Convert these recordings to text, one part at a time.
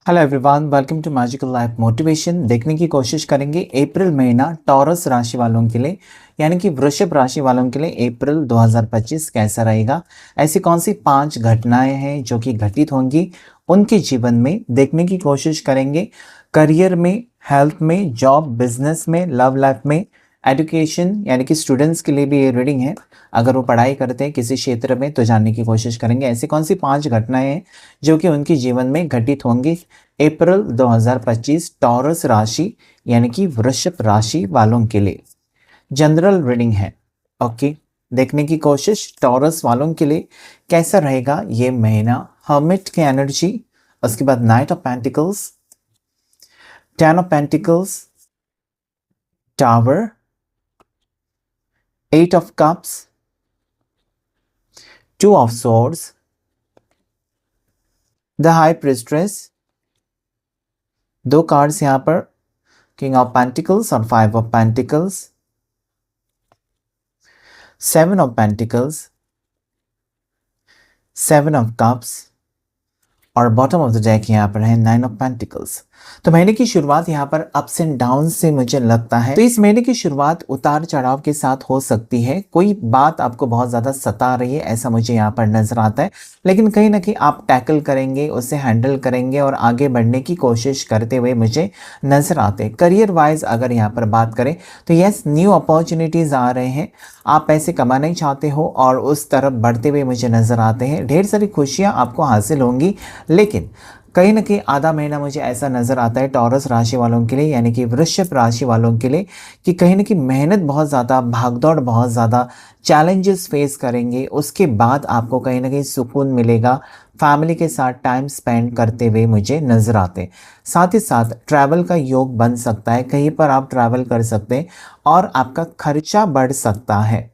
Hello everyone, welcome to Magical Life Motivation. देखने की कोशिश करेंगे अप्रैल महीना टॉरस राशि वालों के लिए यानी कि वृषभ राशि वालों के लिए अप्रैल 2025 कैसा रहेगा। ऐसी कौन सी 5 घटनाएं हैं जो कि घटित होंगी उनके जीवन में, देखने की कोशिश करेंगे। करियर में, हेल्थ में, जॉब, बिजनेस में, लव लाइफ में, एजुकेशन यानी कि स्टूडेंट्स के लिए भी ये रीडिंग है। अगर वो पढ़ाई करते हैं किसी क्षेत्र में तो जानने की कोशिश करेंगे ऐसी कौन सी 5 घटनाएं हैं जो कि उनके जीवन में घटित होंगी अप्रैल 2025 टॉरस राशि यानी कि वृषभ राशि वालों के लिए। जनरल रीडिंग है। ओके, देखने की कोशिश टॉरस वालों के लिए कैसा रहेगा ये महीना। हर्मिट की एनर्जी, उसके बाद night of pentacles, 10 of pentacles, tower, 8 of cups, 2 of swords, the high prestress. 2 cards यहां पर, किंग ऑफ पेंटिकल्स और 5 of pentacles, 7 of pentacles, 7 of cups और बॉटम ऑफ द डेक यहाँ पर है 9 ऑफ पेंटिकल्स। तो महीने की शुरुआत यहाँ पर अप्स एंड डाउन से मुझे लगता है। तो इस महीने की शुरुआत उतार चढ़ाव के साथ हो सकती है। कोई बात आपको बहुत ज़्यादा सता रही है ऐसा मुझे यहाँ पर नजर आता है, लेकिन कहीं ना कहीं आप टैकल करेंगे, उसे हैंडल करेंगे और आगे बढ़ने की कोशिश करते हुए मुझे नजर आते हैं। करियर वाइज अगर यहाँ पर बात करें तो यस, न्यू अपॉर्चुनिटीज़ आ रहे हैं। आप पैसे कमाना ही चाहते हो और उस तरफ बढ़ते हुए मुझे नजर आते हैं। ढेर सारी खुशियाँ आपको हासिल होंगी, लेकिन कहीं ना कहीं आधा महीना मुझे ऐसा नज़र आता है टॉरस राशि वालों के लिए यानी कि वृषभ राशि वालों के लिए कि कहीं ना कहीं मेहनत बहुत ज़्यादा, भागदौड़ बहुत ज़्यादा, चैलेंजेस फेस करेंगे। उसके बाद आपको कहीं ना कहीं सुकून मिलेगा। फैमिली के साथ टाइम स्पेंड करते हुए मुझे नज़र आते हैं। साथ ही साथ ट्रैवल का योग बन सकता है, कहीं पर आप ट्रैवल कर सकते हैं और आपका खर्चा बढ़ सकता है।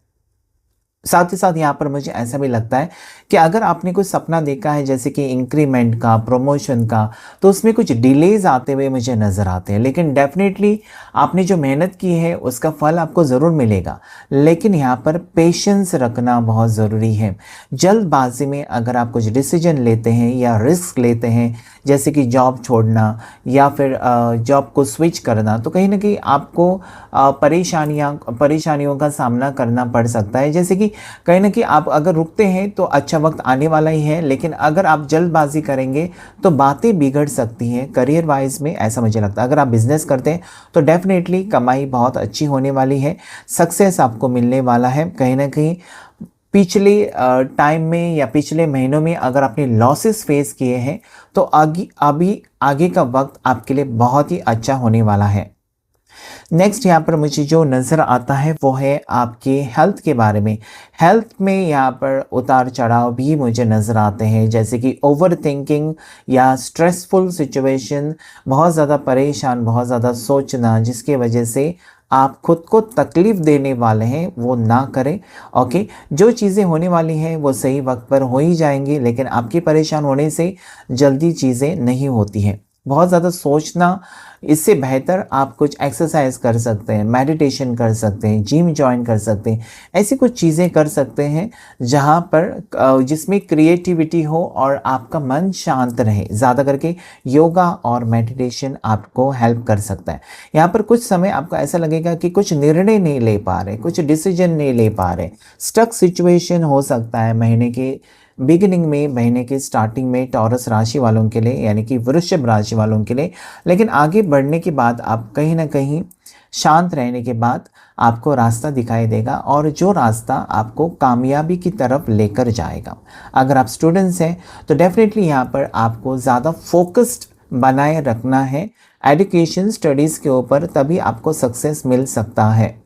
साथ ही साथ यहाँ पर मुझे ऐसा भी लगता है कि अगर आपने कुछ सपना देखा है जैसे कि इंक्रीमेंट का, प्रमोशन का, तो उसमें कुछ डिलेज आते हुए मुझे नज़र आते हैं। लेकिन डेफिनेटली आपने जो मेहनत की है उसका फल आपको ज़रूर मिलेगा, लेकिन यहाँ पर पेशेंस रखना बहुत ज़रूरी है। जल्दबाजी में अगर आप कुछ डिसीजन लेते हैं या रिस्क लेते हैं जैसे कि जॉब छोड़ना या फिर जॉब को स्विच करना, तो कहीं ना कहीं आपको परेशानियों का सामना करना पड़ सकता है। जैसे कि कहीं ना कहीं आप अगर रुकते हैं तो अच्छा वक्त आने वाला ही है, लेकिन अगर आप जल्दबाजी करेंगे तो बातें बिगड़ सकती हैं। करियर वाइज में ऐसा मुझे लगता है। अगर आप बिजनेस करते हैं तो डेफिनेटली कमाई बहुत अच्छी होने वाली है, सक्सेस आपको मिलने वाला है। कहीं ना कहीं पिछले टाइम में या पिछले महीनों में अगर आपने लॉसेस फेस किए हैं तो आगे का वक्त आपके लिए बहुत ही अच्छा होने वाला है। नेक्स्ट यहाँ पर मुझे जो नज़र आता है वो है आपके हेल्थ के बारे में। हेल्थ में यहाँ पर उतार चढ़ाव भी मुझे नज़र आते हैं, जैसे कि ओवर थिंकिंग या स्ट्रेसफुल सिचुएशन, बहुत ज़्यादा परेशान, बहुत ज़्यादा सोचना, जिसकी वजह से आप खुद को तकलीफ़ देने वाले हैं, वो ना करें। ओके, जो चीज़ें होने वाली हैं वो सही वक्त पर हो ही जाएंगी, लेकिन आपके परेशान होने से जल्दी चीज़ें नहीं होती हैं। बहुत ज़्यादा सोचना, इससे बेहतर आप कुछ एक्सरसाइज कर सकते हैं, मेडिटेशन कर सकते हैं, जिम ज्वाइन कर सकते हैं, ऐसी कुछ चीज़ें कर सकते हैं जहाँ पर जिसमें क्रिएटिविटी हो और आपका मन शांत रहे। ज़्यादा करके योगा और मेडिटेशन आपको हेल्प कर सकता है। यहाँ पर कुछ समय आपको ऐसा लगेगा कि कुछ निर्णय नहीं ले पा रहे, कुछ डिसीजन नहीं ले पा रहे, स्टक सिचुएशन हो सकता है महीने के बिगिनिंग में, महीने के स्टार्टिंग में टॉरस राशि वालों के लिए यानी कि वृषभ राशि वालों के लिए। लेकिन आगे बढ़ने के बाद आप कहीं ना कहीं शांत रहने के बाद आपको रास्ता दिखाई देगा और जो रास्ता आपको कामयाबी की तरफ लेकर जाएगा। अगर आप स्टूडेंट्स हैं तो डेफिनेटली यहाँ पर आपको ज़्यादा फोकस्ड बनाए रखना है एजुकेशन स्टडीज़ के ऊपर, तभी आपको सक्सेस मिल सकता है।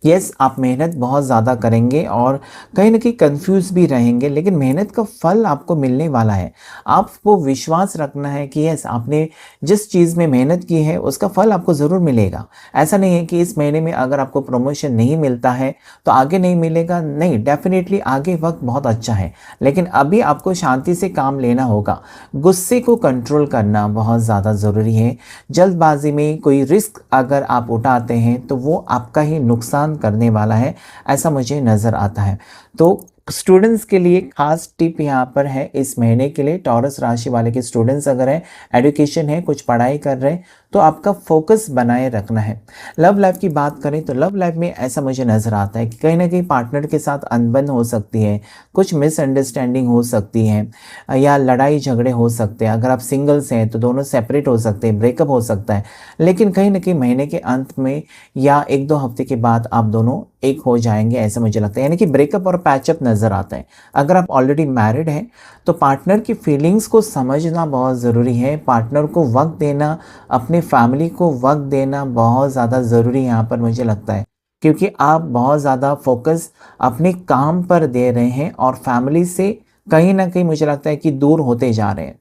यस, आप मेहनत बहुत ज़्यादा करेंगे और कहीं ना कहीं कंफ्यूज भी रहेंगे, लेकिन मेहनत का फल आपको मिलने वाला है। आपको विश्वास रखना है कि यस, आपने जिस चीज़ में मेहनत की है उसका फल आपको ज़रूर मिलेगा। ऐसा नहीं है कि इस महीने में अगर आपको प्रमोशन नहीं मिलता है तो आगे नहीं मिलेगा, नहीं, डेफिनेटली आगे वक्त बहुत अच्छा है, लेकिन अभी आपको शांति से काम लेना होगा। गुस्से को कंट्रोल करना बहुत ज़्यादा ज़रूरी है। जल्दबाजी में कोई रिस्क अगर आप उठाते हैं तो वो आपका ही नुकसान करने वाला है, ऐसा मुझे नज़र आता है। तो स्टूडेंट्स के लिए खास टिप यहाँ पर है इस महीने के लिए, टॉरस राशि वाले के स्टूडेंट्स अगर हैं, एजुकेशन है, कुछ पढ़ाई कर रहे हैं, तो आपका फोकस बनाए रखना है। लव लाइफ की बात करें तो लव लाइफ में ऐसा मुझे नज़र आता है कि कहीं ना कहीं पार्टनर के साथ अनबन हो सकती है, कुछ मिसअंडरस्टैंडिंग हो सकती है, या लड़ाई झगड़े हो सकते हैं। अगर आप सिंगल्स हैं तो दोनों सेपरेट हो सकते हैं, ब्रेकअप हो सकता है। लेकिन कहीं ना कहीं महीने के अंत में या 1-2 हफ्ते के बाद आप दोनों एक हो जाएंगे, ऐसा मुझे लगता है। यानी कि ब्रेकअप और पैचअप नज़र आता है। अगर आप ऑलरेडी मैरिड हैं तो पार्टनर की फीलिंग्स को समझना बहुत ज़रूरी है, पार्टनर को वक्त देना, अपनी फैमिली को वक्त देना बहुत ज़्यादा ज़रूरी यहाँ पर मुझे लगता है, क्योंकि आप बहुत ज़्यादा फोकस अपने काम पर दे रहे हैं और फैमिली से कहीं ना कहीं मुझे लगता है कि दूर होते जा रहे हैं।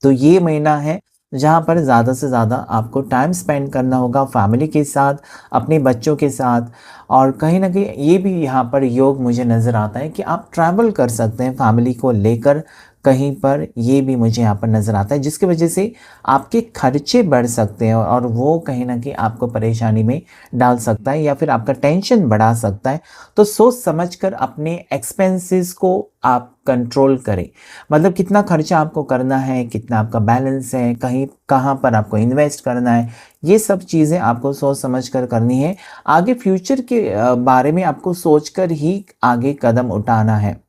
तो ये महीना है जहाँ पर ज़्यादा से ज़्यादा आपको टाइम स्पेंड करना होगा फैमिली के साथ, अपने बच्चों के साथ। और कहीं ना कहीं ये भी यहाँ पर योग मुझे नज़र आता है कि आप ट्रैवल कर सकते हैं फैमिली को लेकर कहीं पर, ये भी मुझे यहाँ पर नज़र आता है, जिसकी वजह से आपके खर्चे बढ़ सकते हैं और वो कहीं ना कहीं आपको परेशानी में डाल सकता है या फिर आपका टेंशन बढ़ा सकता है। तो सोच समझकर अपने एक्सपेंसेस को आप कंट्रोल करें, मतलब कितना खर्चा आपको करना है, कितना आपका बैलेंस है, कहीं कहाँ पर आपको इन्वेस्ट करना है, ये सब चीज़ें आपको सोच समझ कर करनी है। आगे फ्यूचर के बारे में आपको सोचकर ही आगे कदम उठाना है।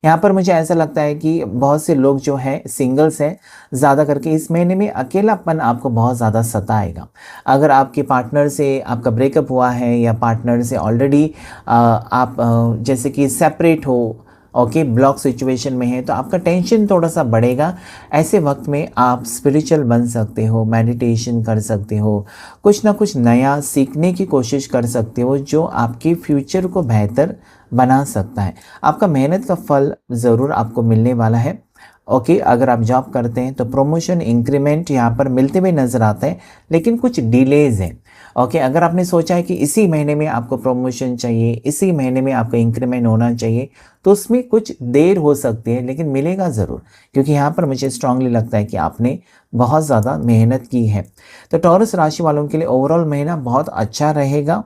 यहाँ पर मुझे ऐसा लगता है कि बहुत से लोग जो हैं सिंगल्स हैं, ज़्यादा करके इस महीने में अकेलापन आपको बहुत ज़्यादा सताएगा। अगर आपके पार्टनर से आपका ब्रेकअप हुआ है या पार्टनर से ऑलरेडी आप जैसे कि सेपरेट हो, ओके, ब्लॉक सिचुएशन में है, तो आपका टेंशन थोड़ा सा बढ़ेगा। ऐसे वक्त में आप स्पिरिचुअल बन सकते हो, मेडिटेशन कर सकते हो, कुछ ना कुछ नया सीखने की कोशिश कर सकते हो जो आपके फ्यूचर को बेहतर बना सकता है। आपका मेहनत का फल ज़रूर आपको मिलने वाला है। ओके, अगर आप जॉब करते हैं तो प्रमोशन इंक्रीमेंट यहाँ पर मिलते हुए नज़र आते हैं, लेकिन कुछ डिलेज़ हैं। ओके, अगर आपने सोचा है कि इसी महीने में आपको प्रमोशन चाहिए, इसी महीने में आपका इंक्रीमेंट होना चाहिए, तो उसमें कुछ देर हो सकती है, लेकिन मिलेगा ज़रूर, क्योंकि यहाँ पर मुझे स्ट्रांगली लगता है कि आपने बहुत ज़्यादा मेहनत की है। तो टॉरस राशि वालों के लिए ओवरऑल महीना बहुत अच्छा रहेगा।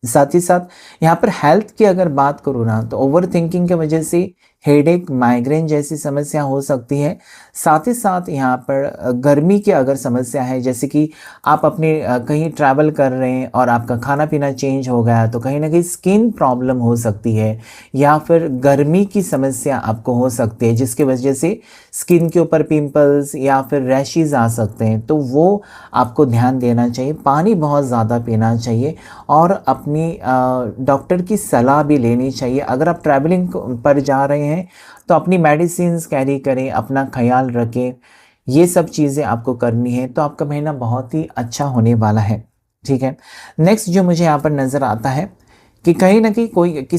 साथ ही साथ यहाँ पर हेल्थ की अगर बात करूँ ना, तो ओवर थिंकिंग की वजह से हेडेक, माइग्रेन जैसी समस्या हो सकती है। साथ ही साथ यहाँ पर गर्मी की अगर समस्या है, जैसे कि आप अपने कहीं ट्रैवल कर रहे हैं और आपका खाना पीना चेंज हो गया, तो कहीं ना कहीं स्किन प्रॉब्लम हो सकती है, या फिर गर्मी की समस्या आपको हो सकती है, जिसकी वजह से स्किन के ऊपर पिंपल्स या फिर रैशेज आ सकते हैं। तो वो आपको ध्यान देना चाहिए, पानी बहुत ज़्यादा पीना चाहिए और अपनी डॉक्टर की सलाह भी लेनी चाहिए। अगर आप ट्रैवलिंग पर जा रहे हैं तो अपनी मेडिसिन्स कैरी करें, अपना ख्याल रखें, ये सब चीज़ें आपको करनी है, तो आपका महीना बहुत ही अच्छा होने वाला है। ठीक है, नेक्स्ट जो मुझे यहाँ पर नज़र आता है कि कहीं ना कहीं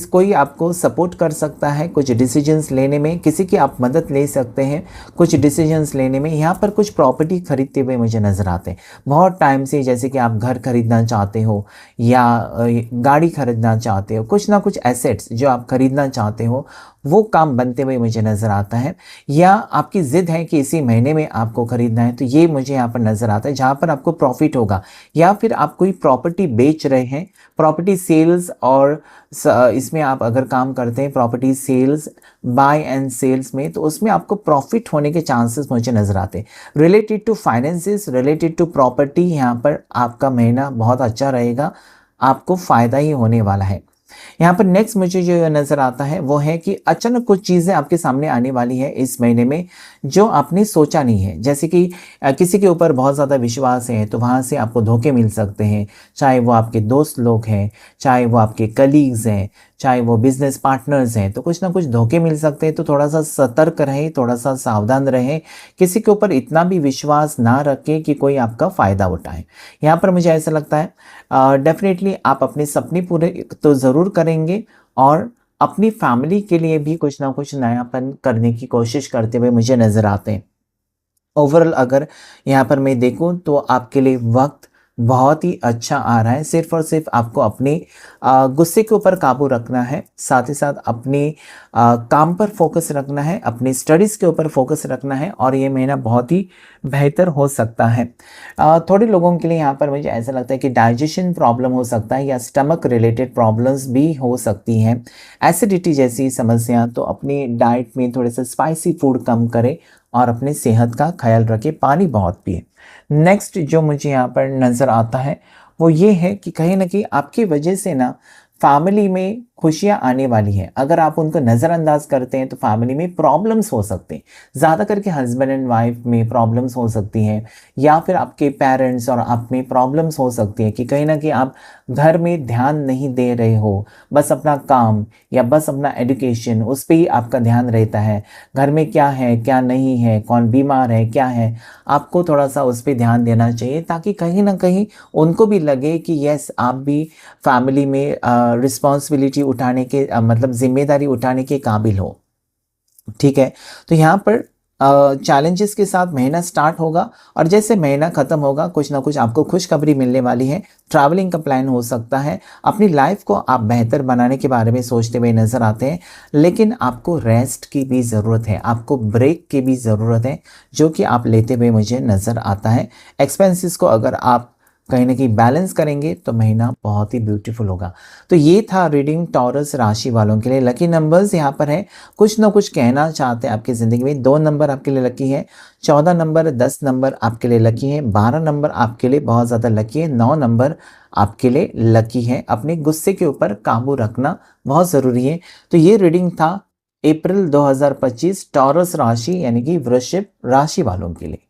कोई आपको सपोर्ट कर सकता है कुछ डिसीजंस लेने में, किसी की आप मदद ले सकते हैं कुछ डिसीजंस लेने में। यहाँ पर कुछ प्रॉपर्टी खरीदते हुए मुझे नज़र आते हैं बहुत टाइम से, जैसे कि आप घर खरीदना चाहते हो या गाड़ी खरीदना चाहते हो, कुछ ना कुछ एसेट्स जो आप खरीदना चाहते हो, वो काम बनते हुए मुझे नज़र आता है। या आपकी ज़िद है कि इसी महीने में आपको खरीदना है, तो ये मुझे यहाँ पर नज़र आता है जहाँ पर आपको प्रॉफिट होगा। या फिर आप कोई प्रॉपर्टी बेच रहे हैं, प्रॉपर्टी सेल्स, और इसमें आप अगर काम करते हैं property sales, buy and sales में, तो उसमें आपको प्रॉफिट होने के चांसेस मुझे नज़र आते हैं। Related to finances, related to property, यहाँ पर आपका महीना बहुत अच्छा रहेगा, आपको फ़ायदा ही होने वाला है। यहाँ पर नेक्स्ट मुझे जो नज़र आता है वो है कि अचानक कुछ चीज़ें आपके सामने आने वाली है इस महीने में जो आपने सोचा नहीं है। जैसे कि किसी के ऊपर बहुत ज़्यादा विश्वास है तो वहाँ से आपको धोखे मिल सकते हैं, चाहे वो आपके दोस्त लोग हैं, चाहे वो आपके कलीग्स हैं, चाहे वो बिजनेस पार्टनर्स हैं, तो कुछ ना कुछ धोखे मिल सकते हैं। तो थोड़ा सा सतर्क रहें, थोड़ा सा सावधान रहें, किसी के ऊपर इतना भी विश्वास ना रखें कि कोई आपका फ़ायदा उठाए। यहाँ पर मुझे ऐसा लगता है डेफिनेटली आप अपने सपने पूरे तो ज़रूर करेंगे और अपनी फैमिली के लिए भी कुछ ना कुछ नयापन करने की कोशिश करते हुए मुझे नज़र आते हैं। ओवरऑल अगर यहाँ पर मैं देखूँ तो आपके लिए वक्त बहुत ही अच्छा आ रहा है। सिर्फ़ और सिर्फ़ आपको अपने गुस्से के ऊपर काबू रखना है, साथ ही साथ अपने काम पर फ़ोकस रखना है, अपनी स्टडीज़ के ऊपर फ़ोकस रखना है और ये महीना बहुत ही बेहतर हो सकता है। थोड़े लोगों के लिए यहाँ पर मुझे ऐसा लगता है कि डाइजेशन प्रॉब्लम हो सकता है या स्टमक रिलेटेड प्रॉब्लम्स भी हो सकती हैं, एसिडिटी जैसी समस्या। तो अपनी डाइट में थोड़े-से स्पाइसी फूड कम करें और अपनी सेहत का ख़्याल रखें, पानी बहुत पिएँ। नेक्स्ट जो मुझे यहाँ पर नज़र आता है वो ये है कि कहीं न कहीं आपकी वजह से ना फैमिली में खुशियाँ आने वाली हैं। अगर आप उनको नज़रअंदाज करते हैं तो फैमिली में प्रॉब्लम्स हो सकते हैं। ज़्यादा करके हस्बैंड एंड वाइफ में प्रॉब्लम्स हो सकती हैं या फिर आपके पेरेंट्स और आप में प्रॉब्लम्स हो सकती हैं कि कहीं न कहीं आप घर में ध्यान नहीं दे रहे हो, बस अपना काम या बस अपना एजुकेशन उस पे ही आपका ध्यान रहता है। घर में क्या है, क्या नहीं है, कौन बीमार है, क्या है, आपको थोड़ा-सा उस पे ध्यान देना चाहिए ताकि कहीं न कहीं उनको भी लगे कि यस आप भी फैमिली में रिस्पॉन्सिबिलिटी उठाने के मतलब ज़िम्मेदारी उठाने के काबिल हो। ठीक है? तो यहाँ पर चैलेंजेस के साथ महीना स्टार्ट होगा और जैसे महीना ख़त्म होगा कुछ ना कुछ आपको खुशखबरी मिलने वाली है। ट्रैवलिंग का प्लान हो सकता है। अपनी लाइफ़ को आप बेहतर बनाने के बारे में सोचते हुए नज़र आते हैं, लेकिन आपको रेस्ट की भी ज़रूरत है, आपको ब्रेक की भी ज़रूरत है, जो कि आप लेते हुए मुझे नज़र आता है। एक्सपेंसेस को अगर आप कहीं न कहीं बैलेंस करेंगे तो महीना बहुत ही ब्यूटीफुल होगा। तो ये था रीडिंग टॉरस राशि वालों के लिए। लकी नंबर्स यहाँ पर है, कुछ ना कुछ कहना चाहते हैं आपकी ज़िंदगी में। 2 नंबर आपके लिए लकी है, 14 नंबर, 10 नंबर आपके लिए लकी है, 12 नंबर आपके लिए बहुत ज़्यादा लकी है, 9 नंबर आपके लिए लकी है। अपने गुस्से के ऊपर काबू रखना बहुत ज़रूरी है। तो ये रीडिंग था अप्रैल 2025 टॉरस राशि यानी कि वृश्चिक राशि वालों के लिए।